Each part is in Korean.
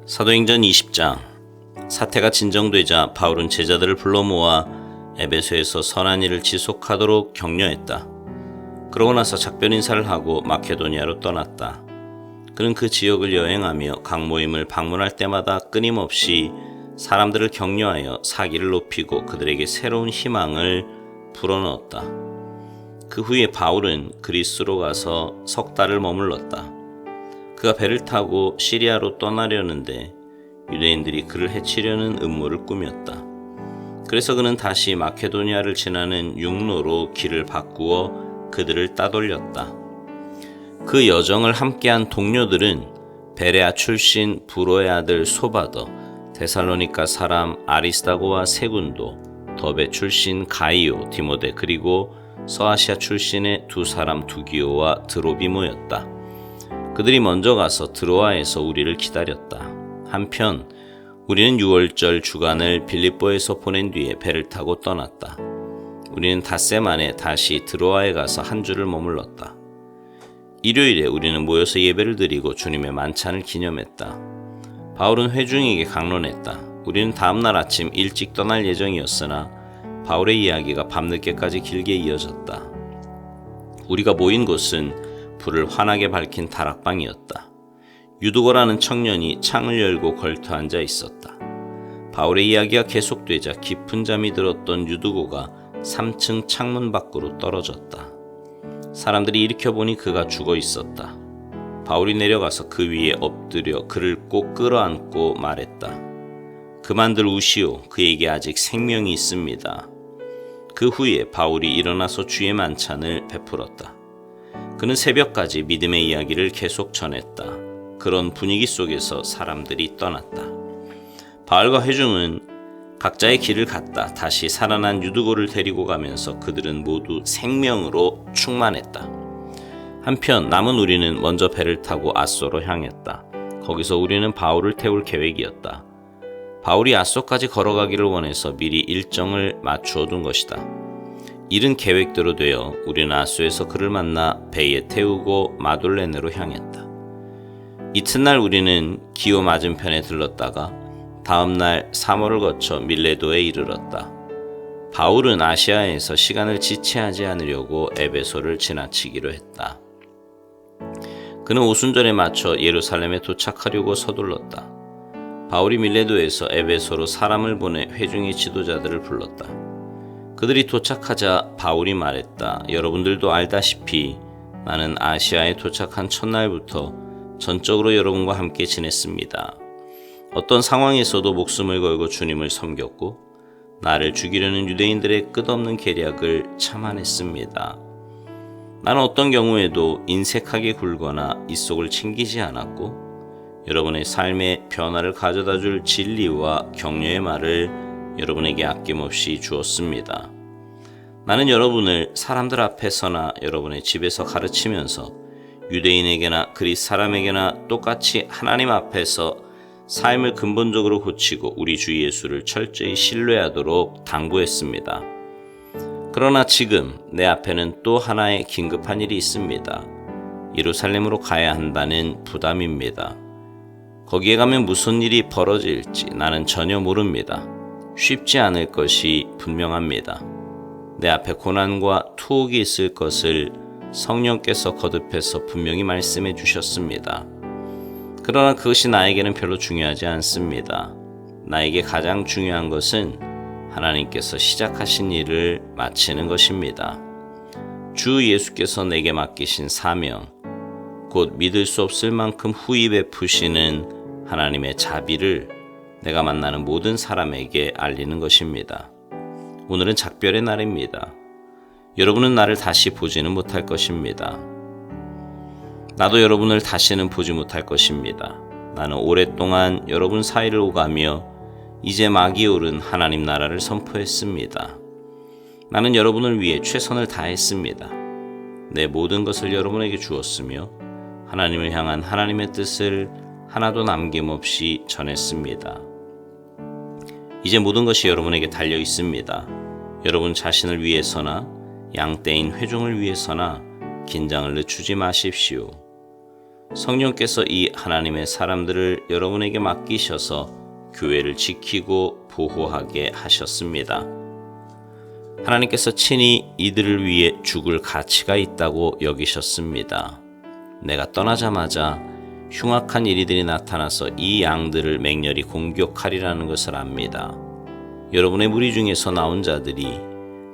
사도행전 20장. 사태가 진정되자 바울은 제자들을 불러 모아 에베소에서 선한 일을 지속하도록 격려했다. 그러고 나서 작별 인사를 하고 마케도니아로 떠났다. 그는 그 지역을 여행하며 각 모임을 방문할 때마다 끊임없이 사람들을 격려하여 사기를 높이고 그들에게 새로운 희망을 불어넣었다. 그 후에 바울은 그리스로 가서 석 달을 머물렀다. 그가 배를 타고 시리아로 떠나려는데 유대인들이 그를 해치려는 음모를 꾸몄다. 그래서 그는 다시 마케도니아를 지나는 육로로 길을 바꾸어 그들을 따돌렸다. 그 여정을 함께한 동료들은 베레아 출신 부로의 아들 소바더, 데살로니가 사람 아리스다고와 세군도, 더베 출신 가이오, 디모데, 그리고 서아시아 출신의 두 사람 두기오와 드로비모였다. 그들이 먼저 가서 드로아에서 우리를 기다렸다. 한편 우리는 6월절 주간을 빌립보에서 보낸 뒤에 배를 타고 떠났다. 우리는 닷새 만에 다시 드로아에 가서 한 주를 머물렀다. 일요일에 우리는 모여서 예배를 드리고 주님의 만찬을 기념했다. 바울은 회중에게 강론했다. 우리는 다음날 아침 일찍 떠날 예정이었으나 바울의 이야기가 밤늦게까지 길게 이어졌다. 우리가 모인 곳은 불을 환하게 밝힌 다락방이었다. 유두고라는 청년이 창을 열고 걸터 앉아 있었다. 바울의 이야기가 계속되자 깊은 잠이 들었던 유두고가 3층 창문 밖으로 떨어졌다. 사람들이 일으켜보니 그가 죽어 있었다. 바울이 내려가서 그 위에 엎드려 그를 꼭 끌어안고 말했다. 그만들 우시오. 그에게 아직 생명이 있습니다. 그 후에 바울이 일어나서 주의 만찬을 베풀었다. 그는 새벽까지 믿음의 이야기를 계속 전했다. 그런 분위기 속에서 사람들이 떠났다. 바울과 회중은 각자의 길을 갔다. 다시 살아난 유두고를 데리고 가면서 그들은 모두 생명으로 충만했다. 한편 남은 우리는 먼저 배를 타고 아소로 향했다. 거기서 우리는 바울을 태울 계획이었다. 바울이 아소까지 걸어가기를 원해서 미리 일정을 맞추어 둔 것이다. 이른 계획대로 되어 우리는 아소에서 그를 만나 배에 태우고 마돌레네로 향했다. 이튿날 우리는 기오 맞은편에 들렀다가 다음날 사모를 거쳐 밀레도에 이르렀다. 바울은 아시아에서 시간을 지체하지 않으려고 에베소를 지나치기로 했다. 그는 오순절에 맞춰 예루살렘에 도착하려고 서둘렀다. 바울이 밀레도에서 에베소로 사람을 보내 회중의 지도자들을 불렀다. 그들이 도착하자 바울이 말했다. 여러분들도 알다시피 나는 아시아에 도착한 첫날부터 전적으로 여러분과 함께 지냈습니다. 어떤 상황에서도 목숨을 걸고 주님을 섬겼고 나를 죽이려는 유대인들의 끝없는 계략을 참아냈습니다. 나는 어떤 경우에도 인색하게 굴거나 입속을 챙기지 않았고 여러분의 삶에 변화를 가져다 줄 진리와 격려의 말을 여러분에게 아낌없이 주었습니다. 나는 여러분을 사람들 앞에서나 여러분의 집에서 가르치면서 유대인에게나 그리스 사람에게나 똑같이 하나님 앞에서 삶을 근본적으로 고치고 우리 주 예수를 철저히 신뢰하도록 당부했습니다. 그러나 지금 내 앞에는 또 하나의 긴급한 일이 있습니다. 예루살렘으로 가야 한다는 부담입니다. 거기에 가면 무슨 일이 벌어질지 나는 전혀 모릅니다. 쉽지 않을 것이 분명합니다. 내 앞에 고난과 투옥이 있을 것을 성령께서 거듭해서 분명히 말씀해 주셨습니다. 그러나 그것이 나에게는 별로 중요하지 않습니다. 나에게 가장 중요한 것은 하나님께서 시작하신 일을 마치는 것입니다. 주 예수께서 내게 맡기신 사명, 곧 믿을 수 없을 만큼 후히 베푸시는 하나님의 자비를 내가 만나는 모든 사람에게 알리는 것입니다. 오늘은 작별의 날입니다. 여러분은 나를 다시 보지는 못할 것입니다. 나도 여러분을 다시는 보지 못할 것입니다. 나는 오랫동안 여러분 사이를 오가며 이제 막이 오른 하나님 나라를 선포했습니다. 나는 여러분을 위해 최선을 다했습니다. 내 모든 것을 여러분에게 주었으며 하나님을 향한 하나님의 뜻을 하나도 남김없이 전했습니다. 이제 모든 것이 여러분에게 달려 있습니다. 여러분 자신을 위해서나 양떼인 회중을 위해서나 긴장을 늦추지 마십시오. 성령께서 이 하나님의 사람들을 여러분에게 맡기셔서 교회를 지키고 보호하게 하셨습니다. 하나님께서 친히 이들을 위해 죽을 가치가 있다고 여기셨습니다. 내가 떠나자마자 흉악한 이리들이 나타나서 이 양들을 맹렬히 공격하리라는 것을 압니다. 여러분의 무리 중에서 나온 자들이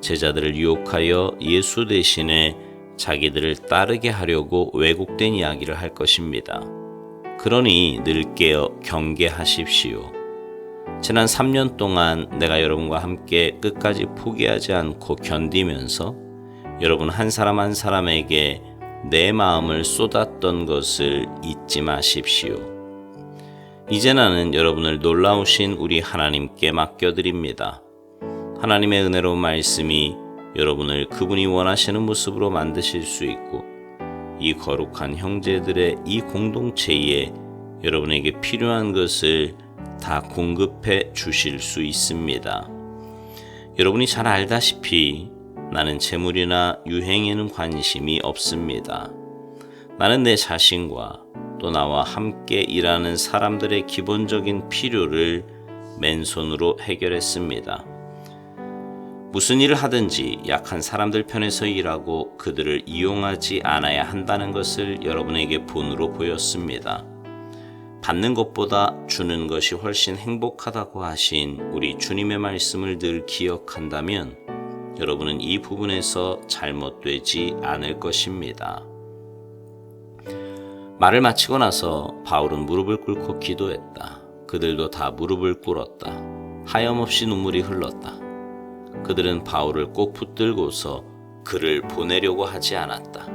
제자들을 유혹하여 예수 대신에 자기들을 따르게 하려고 왜곡된 이야기를 할 것입니다. 그러니 늘 깨어 경계하십시오. 지난 3년 동안 내가 여러분과 함께 끝까지 포기하지 않고 견디면서 여러분 한 사람 한 사람에게 내 마음을 쏟았던 것을 잊지 마십시오. 이제 나는 여러분을 놀라우신 우리 하나님께 맡겨드립니다. 하나님의 은혜로운 말씀이 여러분을 그분이 원하시는 모습으로 만드실 수 있고 이 거룩한 형제들의 이 공동체에 여러분에게 필요한 것을 다 공급해 주실 수 있습니다. 여러분이 잘 알다시피 나는 재물이나 유행에는 관심이 없습니다. 나는 내 자신과 또 나와 함께 일하는 사람들의 기본적인 필요를 맨손으로 해결했습니다. 무슨 일을 하든지 약한 사람들 편에서 일하고 그들을 이용하지 않아야 한다는 것을 여러분에게 본으로 보였습니다. 받는 것보다 주는 것이 훨씬 행복하다고 하신 우리 주님의 말씀을 늘 기억한다면 여러분은 이 부분에서 잘못되지 않을 것입니다. 말을 마치고 나서 바울은 무릎을 꿇고 기도했다. 그들도 다 무릎을 꿇었다. 하염없이 눈물이 흘렀다. 그들은 바울을 꼭 붙들고서 그를 보내려고 하지 않았다.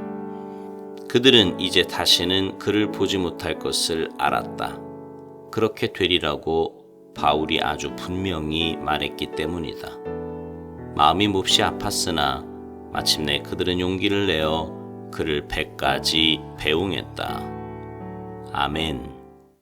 그들은 이제 다시는 그를 보지 못할 것을 알았다. 그렇게 되리라고 바울이 아주 분명히 말했기 때문이다. 마음이 몹시 아팠으나 마침내 그들은 용기를 내어 그를 배까지 배웅했다. 아멘.